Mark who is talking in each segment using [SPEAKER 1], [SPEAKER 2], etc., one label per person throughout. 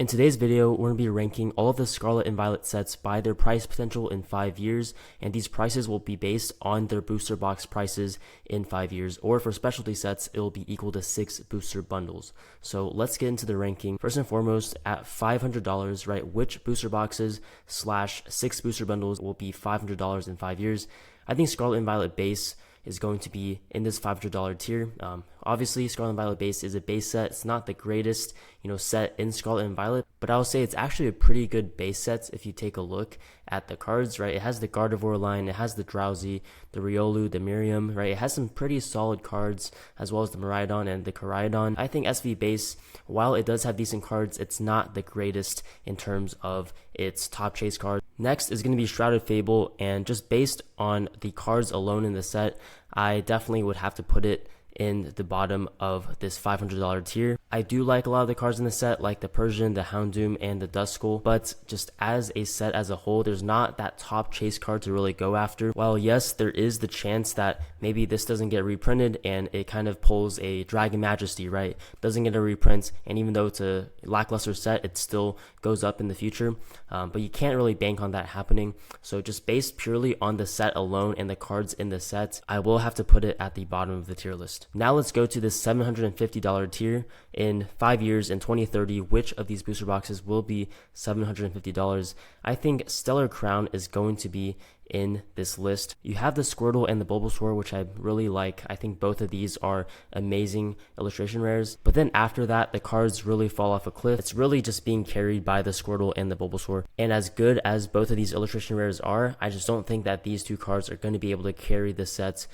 [SPEAKER 1] In today's video, we're going to be ranking all of the Scarlet and Violet sets by their price potential in 5 years, and these prices will be based on their booster box prices in 5 years, or for specialty sets, it will be equal to 6 booster bundles. So let's get into the ranking. First and foremost, at $500, right, which booster boxes / 6 booster bundles will be $500 in 5 years? I think Scarlet and Violet base is going to be in this $500 tier. Obviously, Scarlet and Violet base is a base set. It's not the greatest, set in Scarlet and Violet, but I will say it's actually a pretty good base set if you take a look at the cards, right? It has the Gardevoir line, it has the Drowsy, the Riolu, the Miriam, right? It has some pretty solid cards, as well as the Miraidon and the Koraidon. I think SV base, while it does have decent cards, it's not the greatest in terms of its top chase cards. Next is going to be Shrouded Fable, and just based on the cards alone in the set, I definitely would have to put it in the bottom of this $500 tier. I do like a lot of the cards in the set, like the Persian, the Houndoom, and the Duskull, but just as a set as a whole, there's not that top chase card to really go after. While yes, there is the chance that maybe this doesn't get reprinted and it kind of pulls a Dragon Majesty, right? Doesn't get a reprint, and even though it's a lackluster set, it still goes up in the future, but you can't really bank on that happening. So just based purely on the set alone and the cards in the set, I will have to put it at the bottom of the tier list. Now let's go to this $750 tier. In 5 years, in 2030, which of these booster boxes will be $750? I think Stellar Crown is going to be in this list. You have the Squirtle and the Bulbasaur, which I really like. I think both of these are amazing illustration rares. But then after that, the cards really fall off a cliff. It's really just being carried by the Squirtle and the Bulbasaur. And as good as both of these illustration rares are, I just don't think that these two cards are going to be able to carry the sets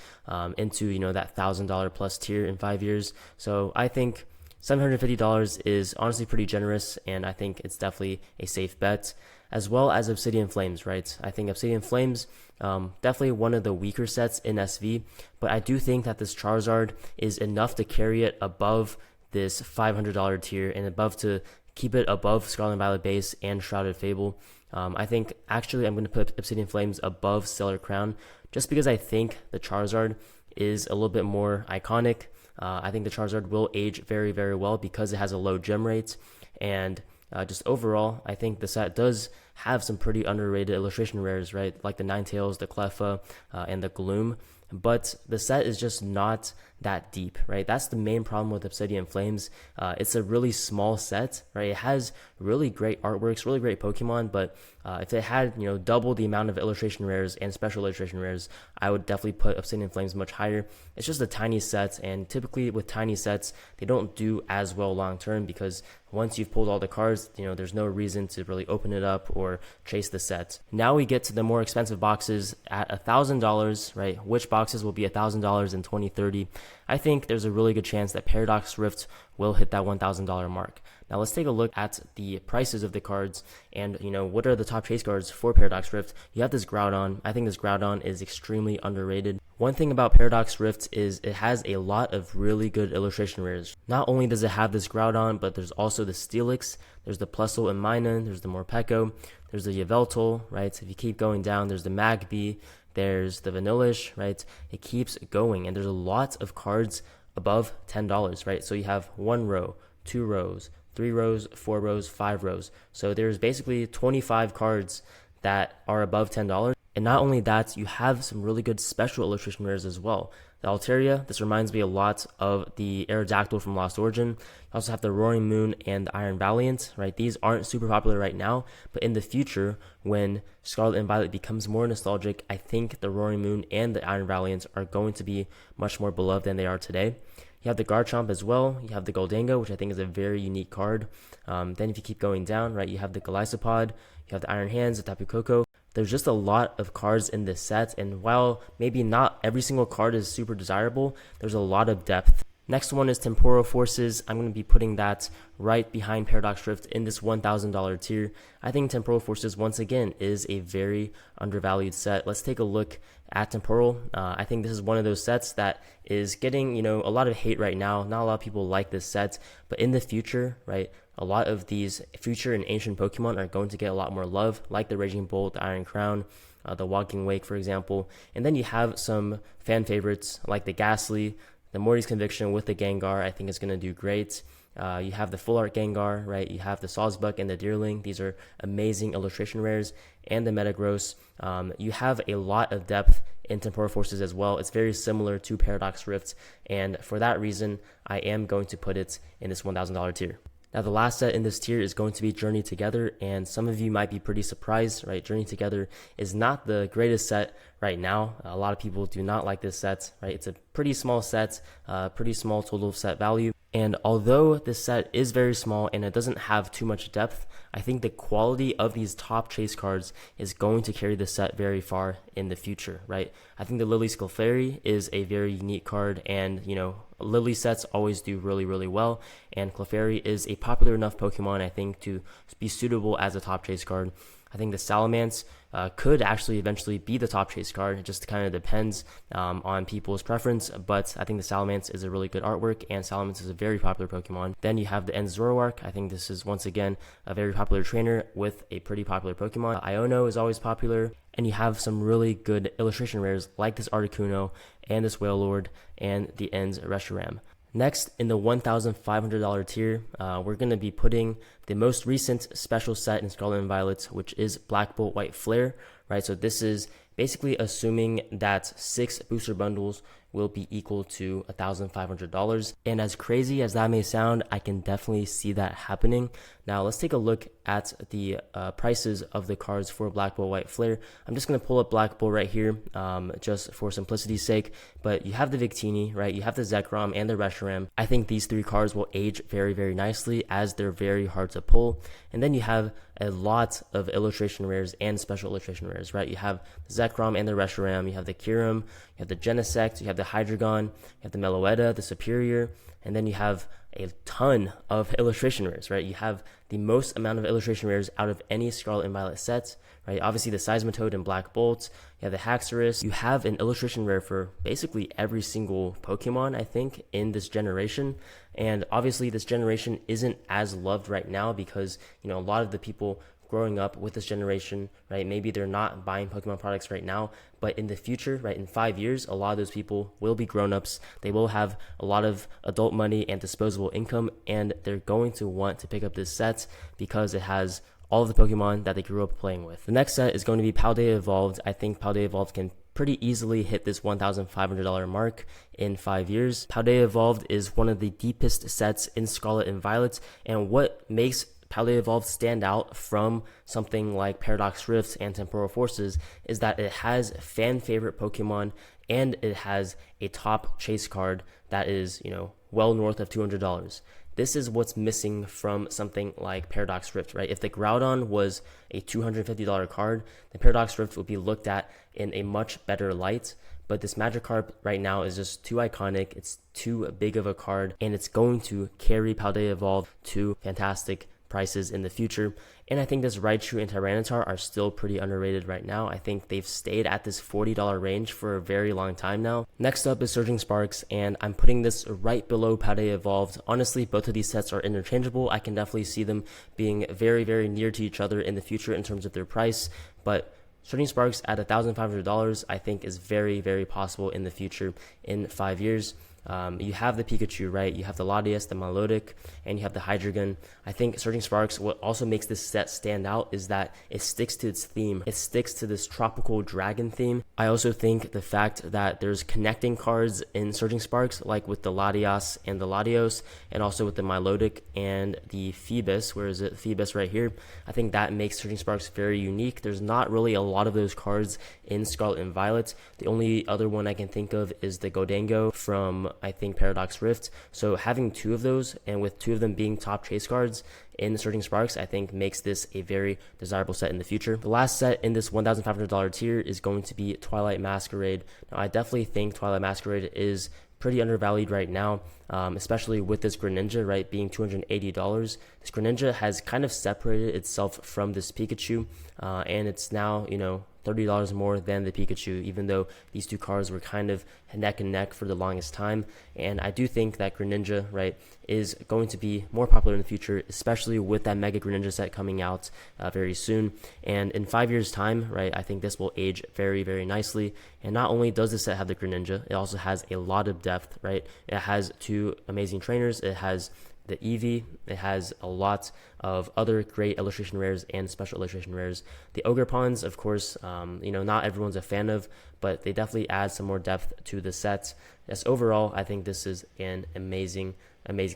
[SPEAKER 1] into, that $1,000 plus tier in 5 years. So I think $750 is honestly pretty generous, and I think it's definitely a safe bet, as well as Obsidian Flames, right? I think Obsidian Flames, definitely one of the weaker sets in SV, but I do think that this Charizard is enough to carry it above this $500 tier and above to keep it above Scarlet and Violet base and Shrouded Fable. I think actually I'm going to put Obsidian Flames above Stellar Crown just because I think the Charizard is a little bit more iconic. I think the Charizard will age very, very well because it has a low gem rate, and just overall, I think the set does have some pretty underrated illustration rares, right? Like the Ninetales, the Cleffa, and the Gloom. But the set is just not that deep, right? That's the main problem with Obsidian Flames. It's a really small set, right? It has really great artworks, really great Pokemon, but if it had, double the amount of illustration rares and special illustration rares, I would definitely put Obsidian Flames much higher. It's just a tiny set, and typically with tiny sets, they don't do as well long term because once you've pulled all the cards, there's no reason to really open it up or chase the set. Now we get to the more expensive boxes at $1,000, right? Which boxes will be $1,000 in 2030? I think there's a really good chance that Paradox Rift will hit that $1,000 mark. Now let's take a look at the prices of the cards and, what are the top chase cards for Paradox Rift. You have this Groudon. I think this Groudon is extremely underrated. One thing about Paradox Rift is it has a lot of really good illustration rares. Not only does it have this Groudon, but there's also the Steelix, there's the Plusle and Minun, there's the Morpeko, there's the Yveltal, right? If you keep going down, there's the Magby, there's the Vanillish, right? It keeps going, and there's a lot of cards above $10, right? So you have 1 row, 2 rows, 3 rows, 4 rows, 5 rows. So there's basically 25 cards that are above $10. And not only that, you have some really good special illustration rares as well. The Altaria, this reminds me a lot of the Aerodactyl from Lost Origin. You also have the Roaring Moon and the Iron Valiant, right? These aren't super popular right now, but in the future, when Scarlet and Violet becomes more nostalgic, I think the Roaring Moon and the Iron Valiant are going to be much more beloved than they are today. You have the Garchomp as well. You have the Goldango, which I think is a very unique card. Then if you keep going down, right, you have the Golisopod, you have the Iron Hands, the Tapu Koko. There's just a lot of cards in this set, and while maybe not every single card is super desirable, there's a lot of depth. Next one is Temporal Forces. I'm going to be putting that right behind Paradox Rift in this $1,000 tier. I think Temporal Forces, once again, is a very undervalued set. Let's take a look at Temporal. I think this is one of those sets that is getting, a lot of hate right now. Not a lot of people like this set, but in the future, right, a lot of these future and ancient Pokemon are going to get a lot more love, like the Raging Bolt, the Iron Crown, the Walking Wake, for example. And then you have some fan favorites like the Ghastly, the Morty's Conviction with the Gengar, I think is going to do great. You have the Full Art Gengar, right? You have the Sawsbuck and the Deerling. These are amazing illustration rares. And the Metagross. You have a lot of depth in Temporal Forces as well. It's very similar to Paradox Rift, and for that reason, I am going to put it in this $1,000 tier. Now, the last set in this tier is going to be Journey Together, and some of you might be pretty surprised, right? Journey Together is not the greatest set right now. A lot of people do not like this set, right? It's a pretty small set, pretty small total set value. And although this set is very small and it doesn't have too much depth, I think the quality of these top chase cards is going to carry the set very far in the future, right? I think the Lily Clefairy is a very unique card, and, you know, Lily sets always do really, really well, and Clefairy is a popular enough Pokemon, I think, to be suitable as a top chase card. I think the Salamence could actually eventually be the top chase card. It just kind of depends on people's preference, but I think the Salamence is a really good artwork, and Salamence is a very popular Pokemon. Then you have the Zoroark. I think this is, once again, a very popular trainer with a pretty popular Pokemon. Iono is always popular, and you have some really good illustration rares like this Articuno and this Wailord and the Ends Reshiram. Next, in the $1,500 tier, we're going to be putting the most recent special set in Scarlet and Violet, which is Black Bolt White Flare, right? So this is basically assuming that 6 booster bundles will be equal to $1,500. And as crazy as that may sound, I can definitely see that happening. Now, let's take a look at the prices of the cards for Black Bolt White Flare. I'm just going to pull up Black Bolt right here, just for simplicity's sake. But you have the Victini, right? You have the Zekrom and the Reshiram. I think these 3 cards will age very, very nicely, as they're very hard to pull. And then you have a lot of illustration rares and special illustration rares, right? You have the Zekrom and the Reshiram, you have the Kyurem, you have the Genesect, you have the Hydreigon, you have the Meloetta, the Superior, and then you have a ton of illustration rares, right? You have the most amount of illustration rares out of any Scarlet and Violet set, right? Obviously the Seismitoad and Black Bolt, you have the Haxorus. You have an illustration rare for basically every single Pokemon, I think, in this generation. And obviously this generation isn't as loved right now because, you know, a lot of the people growing up with this generation, right, maybe they're not buying Pokemon products right now, but in the future, right, in 5 years, a lot of those people will be grown-ups. They will have a lot of adult money and disposable income, and they're going to want to pick up this set because it has all of the Pokemon that they grew up playing with. The next set is going to be Paldea Evolved. I think Paldea Evolved can pretty easily hit this $1,500 mark in 5 years. Paldea Evolved is one of the deepest sets in Scarlet and Violet, and what makes Paldea Evolved stand out from something like Paradox Rifts and Temporal Forces is that it has fan favorite Pokemon, and it has a top chase card that is, you know, well north of $200. This is what's missing from something like Paradox Rift, right? If the Groudon was a $250 card, the Paradox Rift would be looked at in a much better light. But this Magikarp right now is just too iconic. It's too big of a card, and it's going to carry Paldea Evolved to fantastic prices in the future. And I think this Raichu and Tyranitar are still pretty underrated right now. I think they've stayed at this $40 range for a very long time now. Next up is Surging Sparks, and I'm putting this right below Paldea Evolved. Honestly, both of these sets are interchangeable. I can definitely see them being very, very near to each other in the future in terms of their price, but Surging Sparks at $1,500 I think is very, very possible in the future in 5 years. You have the Pikachu, right? You have the Latias, the Milotic, and you have the Hydreigon. I think Surging Sparks, what also makes this set stand out is that it sticks to its theme. It sticks to this tropical dragon theme. I also think the fact that there's connecting cards in Surging Sparks, like with the Latias and the Latios, and also with the Milotic and the Phoebus. Where is it? Phoebus right here. I think that makes Surging Sparks very unique. There's not really a lot of those cards in Scarlet and Violet. The only other one I can think of is the Godango from, I think, Paradox Rift. So having 2 of those, and with 2 of them being top chase cards in Surging Sparks, I think makes this a very desirable set in the future. The last set in this $1,500 tier is going to be Twilight Masquerade. Now, I definitely think Twilight Masquerade is pretty undervalued right now, especially with this Greninja, right, being $280. This Greninja has kind of separated itself from this Pikachu, and it's now, you know, $30 more than the Pikachu, even though these 2 cards were kind of neck and neck for the longest time. And I do think that Greninja, right, is going to be more popular in the future, especially with that Mega Greninja set coming out very soon. And in 5 years' time, right, I think this will age very, very nicely. And not only does this set have the Greninja, it also has a lot of depth, right? It has 2 amazing trainers. It has the Eevee. It has a lot of other great illustration rares and special illustration rares. The Ogerpons, of course, not everyone's a fan of, but they definitely add some more depth to the set. Yes, overall, I think this is an amazing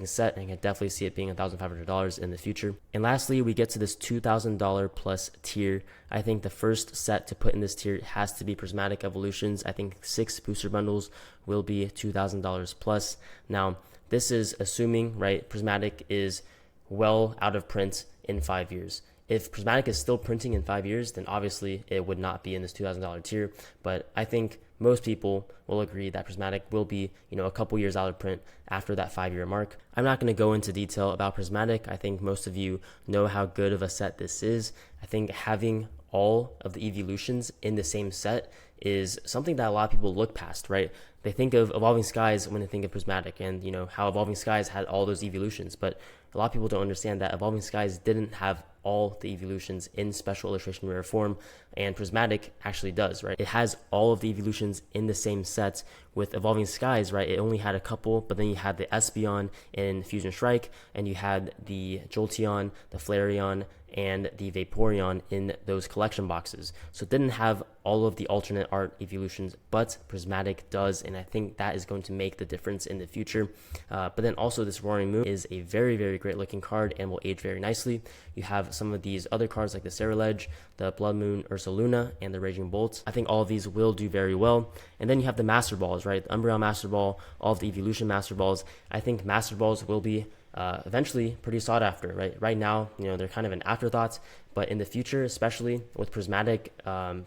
[SPEAKER 1] set, and I can definitely see it being $1,500 in the future. And lastly, we get to this $2,000 plus tier. I think the first set to put in this tier has to be Prismatic Evolutions. I think 6 booster bundles will be $2,000 plus. Now, this is assuming, right, Prismatic is well out of print in 5 years. If Prismatic is still printing in 5 years, then obviously it would not be in this $2,000 tier. But I think most people will agree that Prismatic will be, a couple years out of print after that 5-year mark. I'm not going to go into detail about Prismatic. I think most of you know how good of a set this is. I think having all of the evolutions in the same set is something that a lot of people look past, right? They think of Evolving Skies when they think of Prismatic, and how Evolving Skies had all those evolutions, but a lot of people don't understand that Evolving Skies didn't have all the evolutions in special illustration rare form, and Prismatic actually does, right? It has all of the evolutions in the same set. With Evolving Skies, right, it only had a couple, but then you had the Espeon in Fusion Strike, and you had the Jolteon, the Flareon, and the Vaporeon in those collection boxes. So it didn't have all of the alternate art evolutions, but Prismatic does, and I think that is going to make the difference in the future. But then also this Roaring Moon is a very, very great looking card and will age very nicely. You have some of these other cards like the Ceruledge, the Blood Moon Ursaluna, and the Raging Bolt. I think all of these will do very well. And then you have the Master Balls, right? The Umbreon Master Ball, all of the Evolution Master Balls. I think Master Balls will be eventually pretty sought after, right? Right now, they're kind of an afterthought, but in the future, especially with Prismatic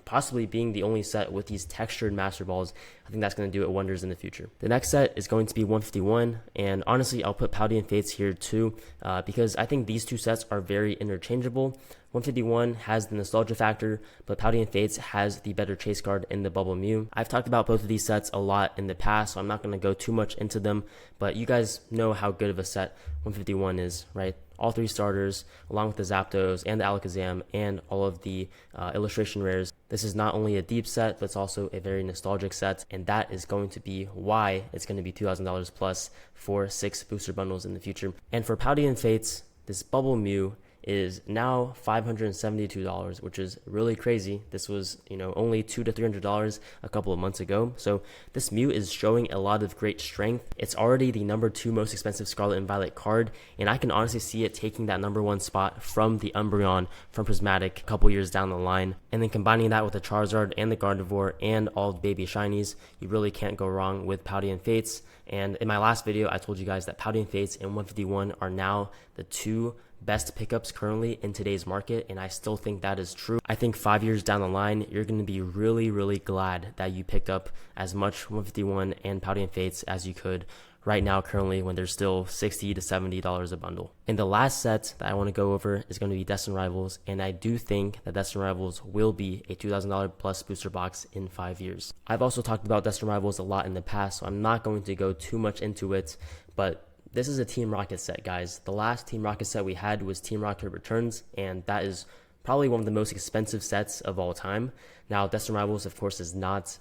[SPEAKER 1] possibly being the only set with these textured Master Balls, I think that's going to do it wonders in the future. The next set is going to be 151, and honestly, I'll put Paldean Fates here too, because I think these two sets are very interchangeable. 151 has the nostalgia factor, but Paldean Fates has the better chase card in the Bubble Mew. I've talked about both of these sets a lot in the past, so I'm not going to go too much into them, but you guys know how good of a set 151 is, right? All 3 starters, along with the Zapdos and the Alakazam and all of the illustration rares. This is not only a deep set, but it's also a very nostalgic set, and that is going to be why it's going to be $2,000 plus for 6 booster bundles in the future. And for Paldean Fates, this Bubble Mew is now $572, which is really crazy. This was, only $200 to $300 a couple of months ago. So this Mew is showing a lot of great strength. It's already the number 2 most expensive Scarlet and Violet card, and I can honestly see it taking that number 1 spot from the Umbreon from Prismatic a couple years down the line. And then combining that with the Charizard and the Gardevoir and all the baby shinies, you really can't go wrong with Paldean Fates. And in my last video, I told you guys that Paldean Fates and 151 are now the 2 best pickups currently in today's market, and I still think that is true. I think 5 years down the line, you're going to be really, really glad that you picked up as much 151 and Paldean Fates as you could right now currently, when they're still $60 to $70 a bundle. And the last set that I want to go over is going to be Destined Rivals, and I do think that Destined Rivals will be a $2,000 plus booster box in 5 years. I've also talked about Destined Rivals a lot in the past, so I'm not going to go too much into it, but this is a Team Rocket set, guys. The last Team Rocket set we had was Team Rocket Returns, and that is probably one of the most expensive sets of all time. Now, Destined Rivals, of course, is not,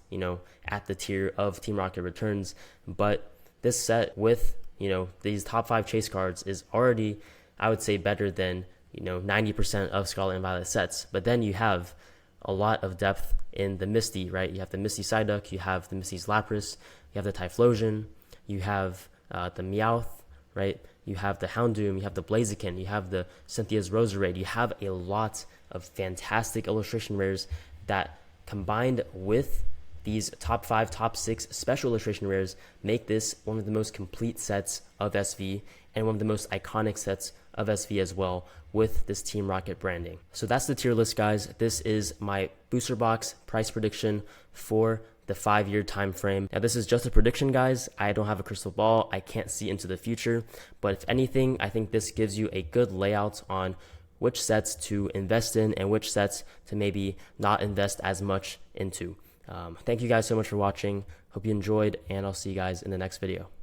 [SPEAKER 1] at the tier of Team Rocket Returns, but this set with, these top 5 chase cards is already, I would say, better than, 90% of Scarlet and Violet sets. But then you have a lot of depth in the Misty, right? You have the Misty Psyduck, you have the Misty's Lapras, you have the Typhlosion, you have the Meowth, right? You have the Houndoom, you have the Blaziken, you have the Cynthia's Roserade. You have a lot of fantastic illustration rares that, combined with these top 5, top 6 special illustration rares, make this one of the most complete sets of SV and one of the most iconic sets of SV as well, with this Team Rocket branding. So that's the tier list, guys. This is my booster box price prediction for the 5-year time frame. Now, this is just a prediction, guys. I don't have a crystal ball. I can't see into the future, but if anything, I think this gives you a good layout on which sets to invest in and which sets to maybe not invest as much into. Thank you guys so much for watching. Hope you enjoyed, and I'll see you guys in the next video.